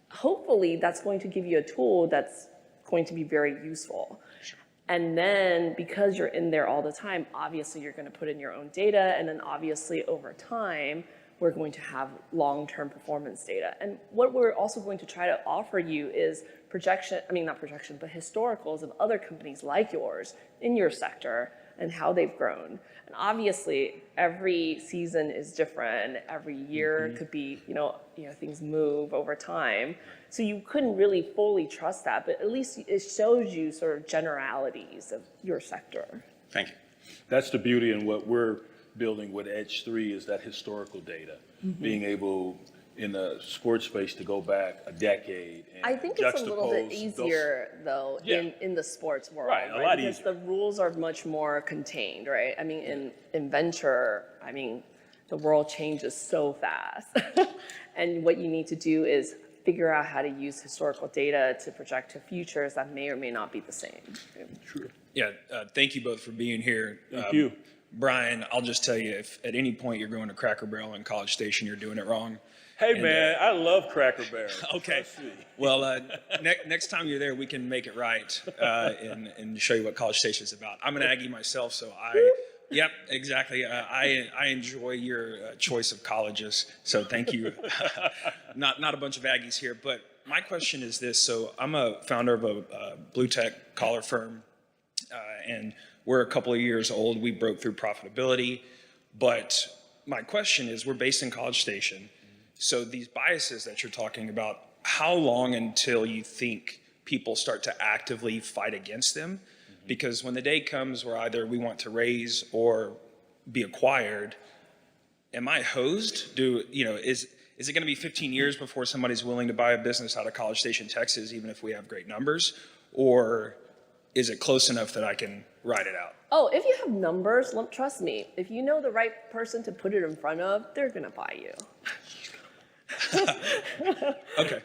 Hopefully, that's going to give you a tool that's going to be very useful. Sure. And then because you're in there all the time, obviously you're going to put in your own data, and then obviously over time, we're going to have long-term performance data. And what we're also going to try to offer you is not projection, but historicals of other companies like yours in your sector and how they've grown. And obviously, every season is different. Every year could be, things move over time. So you couldn't really fully trust that, but at least it shows you sort of generalities of your sector. Thank you. That's the beauty in what we're building with Edge 3 is that historical data, being able in the sports space to go back a decade. And I think it's a little bit easier though in the sports world, right? A lot because easier. The rules are much more contained, right? I mean, in venture, the world changes so fast. And what you need to do is figure out how to use historical data to project to futures that may or may not be the same. True. Yeah, thank you both for being here. Thank you. Brian, I'll just tell you, if at any point you're going to Cracker Barrel in College Station, you're doing it wrong. Hey, And, man, I love Cracker Barrel. Okay. Trust me. Well, next time you're there, we can make it right and show you what College Station is about. I'm an Aggie myself, so yep, exactly. I enjoy your choice of colleges, so thank you. Not a bunch of Aggies here, but my question is this. So I'm a founder of a blue tech collar firm, and we're a couple of years old. We broke through profitability, but my question is, we're based in College Station. So these biases that you're talking about, how long until you think people start to actively fight against them? Because when the day comes where either we want to raise or be acquired, am I hosed? Is it going to be 15 years before somebody's willing to buy a business out of College Station, Texas, even if we have great numbers? Or is it close enough that I can ride it out? Oh, if you have numbers, trust me, if you know the right person to put it in front of, they're gonna buy you. Okay.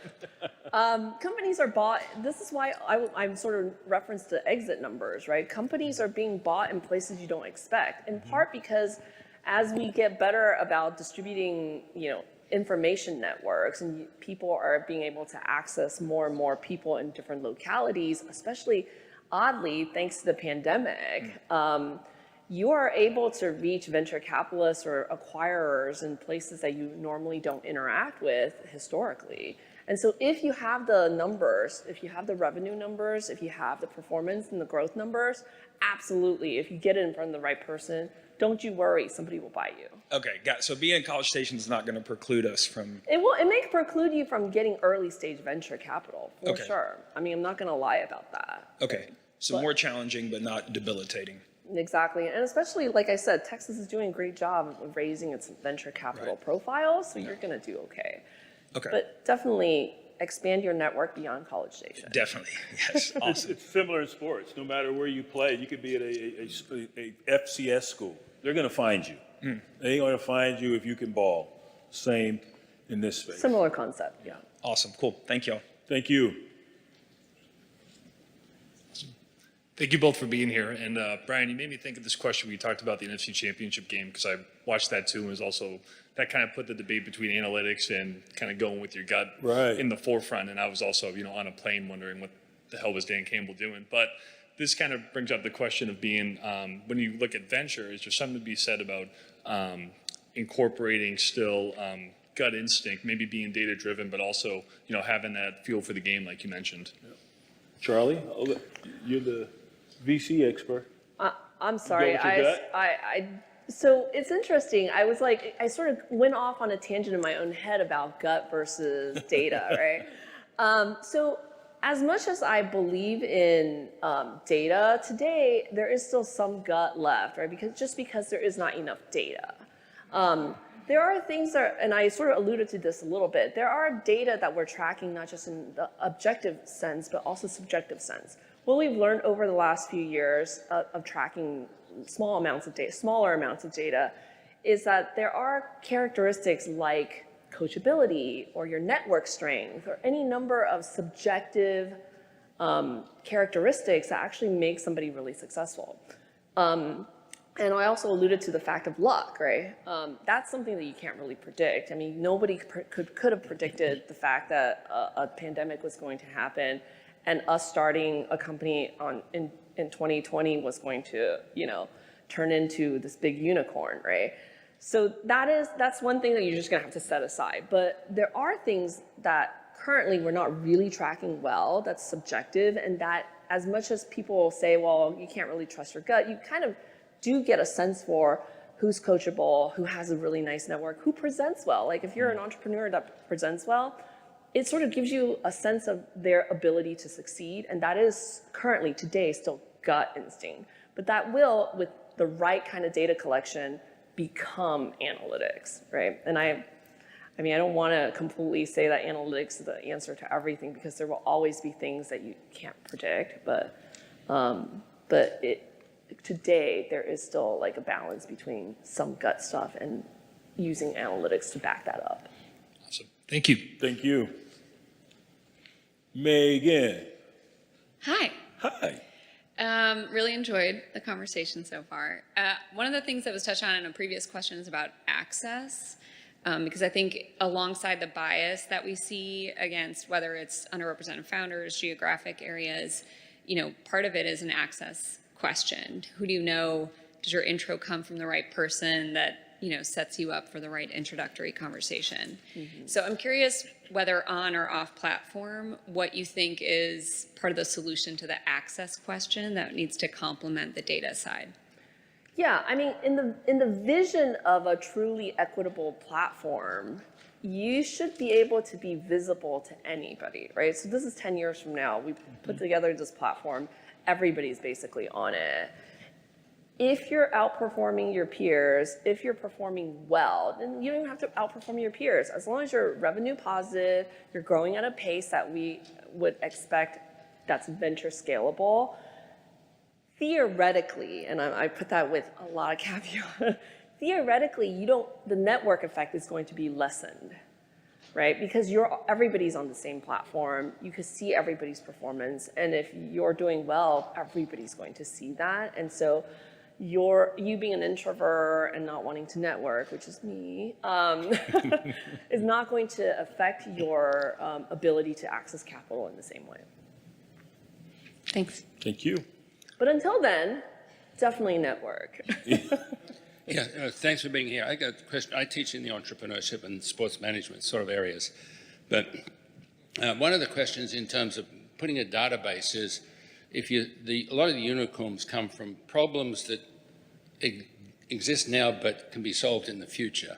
Companies are bought, this is why I'm sort of referenced to exit numbers, right? Companies are being bought in places you don't expect, in part because as we get better about distributing, information networks and people are being able to access more and more people in different localities, especially oddly, thanks to the pandemic, you are able to reach venture capitalists or acquirers in places that you normally don't interact with historically. And so if you have the numbers, if you have the revenue numbers, if you have the performance and the growth numbers, absolutely, if you get it in front of the right person, don't you worry, somebody will buy you. Okay, got it. So being in College Station is not going to preclude us from... It may preclude you from getting early stage venture capital, for Okay. sure. I mean, I'm not gonna lie about that. Okay, so more challenging but not debilitating. Exactly, and especially, like I said, Texas is doing a great job of raising its venture capital profile, so you're gonna do okay. Okay, But definitely expand your network beyond College Station. definitely. Yes, awesome. It's similar in sports. No matter where you play, you could be at a FCS school. They're going to find you. They ain't going to find you if you can ball. Same in this space. Similar concept, yeah. Awesome, cool. Thank y'all. Thank you. Thank you both for being here. And Brian, you made me think of this question when you talked about the NFC Championship game, because I watched that too, and was also, that kind of put the debate between analytics and kind of going with your gut in the forefront. And I was also, on a plane wondering what the hell was Dan Campbell doing. But this kind of brings up the question of being, when you look at venture, is there something to be said about incorporating still gut instinct, maybe being data driven, but also, having that feel for the game like you mentioned? Charlie, you're the VC expert. I'm sorry, with your gut? so it's interesting. I was like, I sort of went off on a tangent in my own head about gut versus data, right? So as much as I believe in data, today there is still some gut left, right? Because there is not enough data. There are things that, and I sort of alluded to this a little bit, there are data that we're tracking not just in the objective sense, but also subjective sense. What we've learned over the last few years of tracking smaller amounts of data is that there are characteristics like coachability or your network strength or any number of subjective characteristics that actually make somebody really successful. And I also alluded to the fact of luck, right? That's something that you can't really predict. I mean, nobody could have predicted the fact that a pandemic was going to happen and us starting a company in 2020 was going to, turn into this big unicorn, right? So that's one thing that you're just gonna have to set aside. But there are things that currently we're not really tracking well, that's subjective, and that as much as people say, well, you can't really trust your gut, you kind of do get a sense for who's coachable, who has a really nice network, who presents well. Like if you're an entrepreneur that presents well, it sort of gives you a sense of their ability to succeed. And that is currently, today, still gut instinct. But that will, with the right kind of data collection, become analytics, right? And I mean, I don't want to completely say that analytics is the answer to everything because there will always be things that you can't predict. But today, there is still like a balance between some gut stuff and using analytics to back that up. Awesome. Thank you. Thank you. Megan. Hi. Hi. Really enjoyed the conversation so far. One of the things that was touched on in a previous question is about access, because I think alongside the bias that we see against whether it's underrepresented founders, geographic areas, part of it is an access question. Who do you know? Does your intro come from the right person that sets you up for the right introductory conversation? So I'm curious whether on or off platform, what you think is part of the solution to the access question that needs to complement the data side. Yeah, I mean, in the vision of a truly equitable platform, you should be able to be visible to anybody, right? So this is 10 years from now. We put together this platform. Everybody's basically on it. If you're outperforming your peers, if you're performing well, then you don't even have to outperform your peers. As long as you're revenue positive, you're growing at a pace that we would expect that's venture scalable, theoretically, and I put that with a lot of caveat, theoretically, the network effect is going to be lessened, right? Because everybody's on the same platform. You can see everybody's performance. And if you're doing well, everybody's going to see that. And so you being an introvert and not wanting to network, which is me, is not going to affect your ability to access capital in the same way. Thanks. Thank you. But until then, definitely network. Yeah, thanks for being here. I got a question. I teach in the entrepreneurship and sports management sort of areas, but one of the questions in terms of putting a database is, a lot of the unicorns come from problems that exist now but can be solved in the future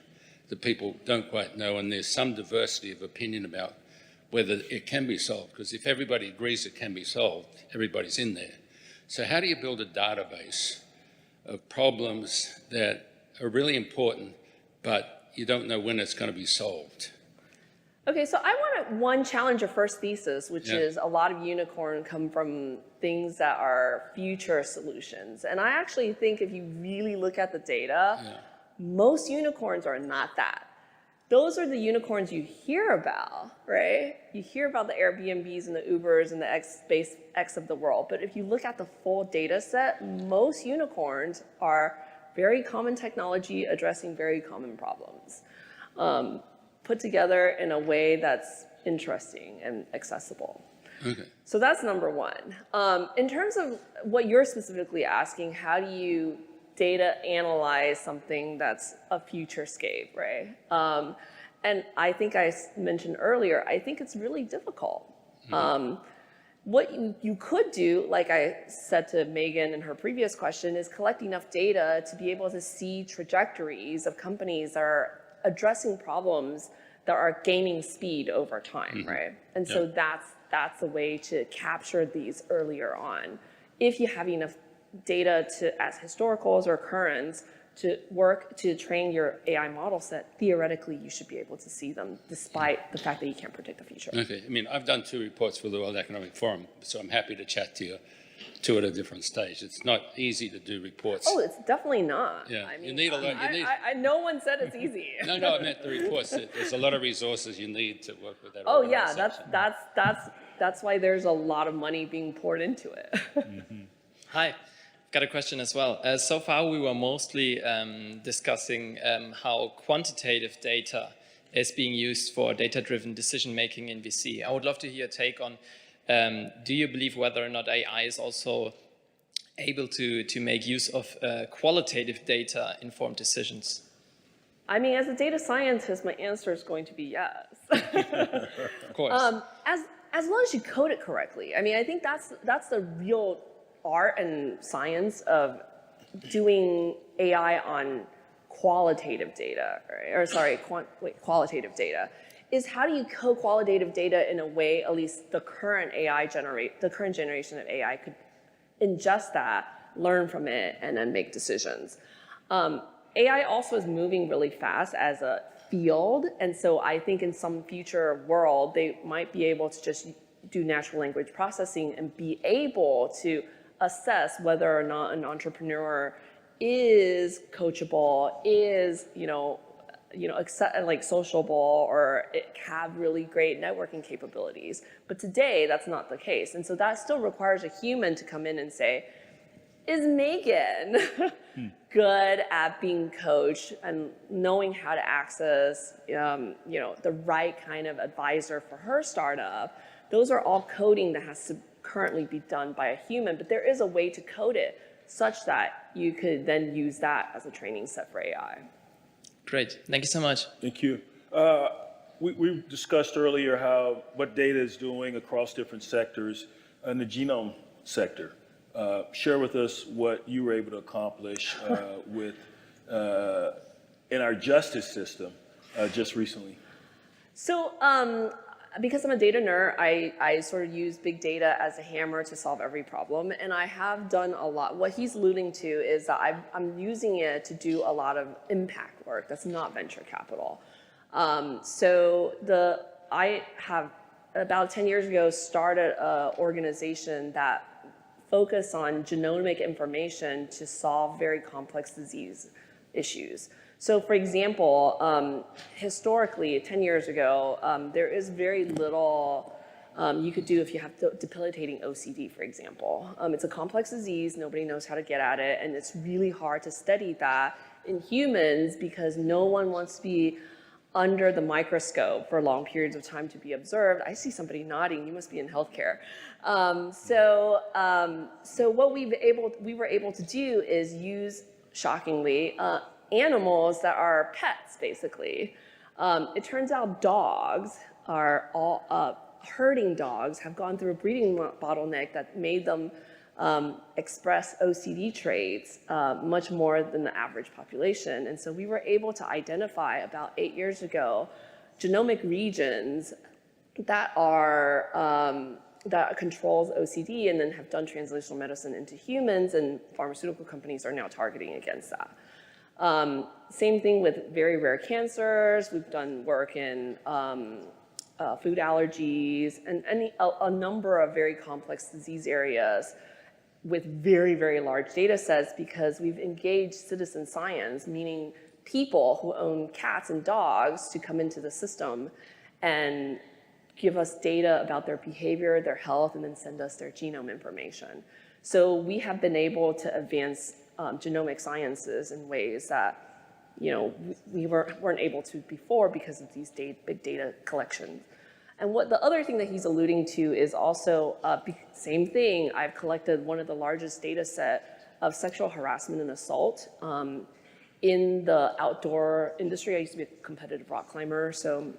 that people don't quite know, and there's some diversity of opinion about whether it can be solved, because if everybody agrees it can be solved, everybody's in there. So how do you build a database of problems that are really important, but you don't know when it's going to be solved? Okay, so I want to challenge your first thesis, which is a lot of unicorn come from things that are future solutions. And I actually think if you really look at the data, most unicorns are not that. Those are the unicorns you hear about, right? You hear about the Airbnbs and the Ubers and the SpaceX of the world. But if you look at the full data set, most unicorns are very common technology addressing very common problems, put together in a way that's interesting and accessible. Okay. So that's number one. In terms of what you're specifically asking, how do you data analyze something that's a futurescape, right? And I think I mentioned earlier, I think it's really difficult. What you could do, like I said to Megan in her previous question, is collect enough data to be able to see trajectories of companies that are addressing problems that are gaining speed over time, right? And so that's a way to capture these earlier on. If you have enough data as historicals or currents to work to train your AI model set, theoretically you should be able to see them despite the fact that you can't predict the future. Okay, I mean, I've done 2 reports for the World Economic Forum, so I'm happy to chat to you 2 at a different stage. It's not easy to do reports. Oh, it's definitely not. Yeah, I mean, you need a lot. no one said it's easy. No, I meant the reports. There's a lot of resources you need to work with that. Oh yeah, organization. that's why there's a lot of money being poured into it. Hi. Got a question as well. So far, we were mostly discussing how quantitative data is being used for data-driven decision-making in VC. I would love to hear your take on, do you believe whether or not AI is also able to make use of qualitative data-informed decisions? I mean, as a data scientist, my answer is going to be yes. Of course. As long as you code it correctly. I mean, I think that's the real art and science of doing AI on qualitative data, right? Or sorry, qualitative data, is how do you code qualitative data in a way, at least the current generation of AI could ingest that, learn from it, and then make decisions. AI also is moving really fast as a field, and so I think in some future world, they might be able to just do natural language processing and be able to assess whether or not an entrepreneur is coachable, is like sociable or have really great networking capabilities. But today, that's not the case. And so that still requires a human to come in and say, is Megan good at being coached and knowing how to access, the right kind of advisor for her startup? Those are all coding that has to currently be done by a human, but there is a way to code it such that you could then use that as a training set for AI. Great. Thank you so much. Thank you. We discussed earlier what data is doing across different sectors in the genome sector. Share with us what you were able to accomplish in our justice system just recently. So because I'm a data nerd, I sort of use big data as a hammer to solve every problem. And I have done a lot. What he's alluding to is that I'm using it to do a lot of impact work that's not venture capital. I have, about 10 years ago, started an organization that focused on genomic information to solve very complex disease issues. So for example, historically, 10 years ago, there is very little you could do if you have debilitating OCD, for example. It's a complex disease, nobody knows how to get at it, and it's really hard to study that in humans because no one wants to be under the microscope for long periods of time to be observed. I see somebody nodding, you must be in healthcare. So what we were able to do is use, shockingly, animals that are pets, basically. It turns out dogs are all, herding dogs have gone through a breeding bottleneck that made them express OCD traits much more than the average population. And so we were able to identify about 8 years ago genomic regions that are that controls OCD and then have done translational medicine into humans, and pharmaceutical companies are now targeting against that. Same thing with very rare cancers. We've done work in food allergies and a number of very complex disease areas with very, very large data sets because we've engaged citizen science, meaning people who own cats and dogs, to come into the system and give us data about their behavior, their health, and then send us their genome information. So we have been able to advance genomic sciences in ways that we weren't able to before because of these big data collections. And what the other thing that he's alluding to is also, same thing, I've collected one of the largest data set of sexual harassment and assault in the outdoor industry. I used to be a competitive rock climber, so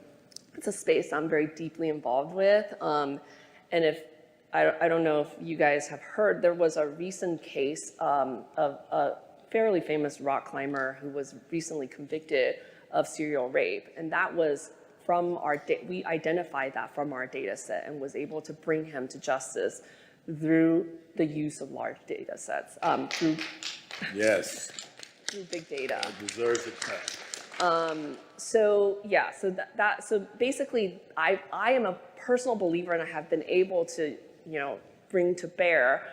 it's a space I'm very deeply involved with. And I don't know if you guys have heard, there was a recent case of a fairly famous rock climber who was recently convicted of serial rape. And that was from we identified that from our data set and was able to bring him to justice through the use of large data sets, through big data. It deserves a clap. So basically I am a personal believer, and I have been able to bring to bear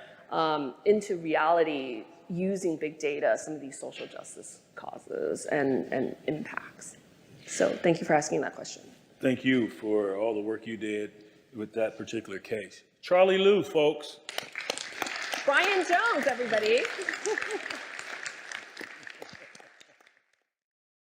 into reality using big data some of these social justice causes and impacts. So thank you for asking that question. Thank you for all the work you did with that particular case. Charlie Lieu, folks. Bryan Jones, everybody.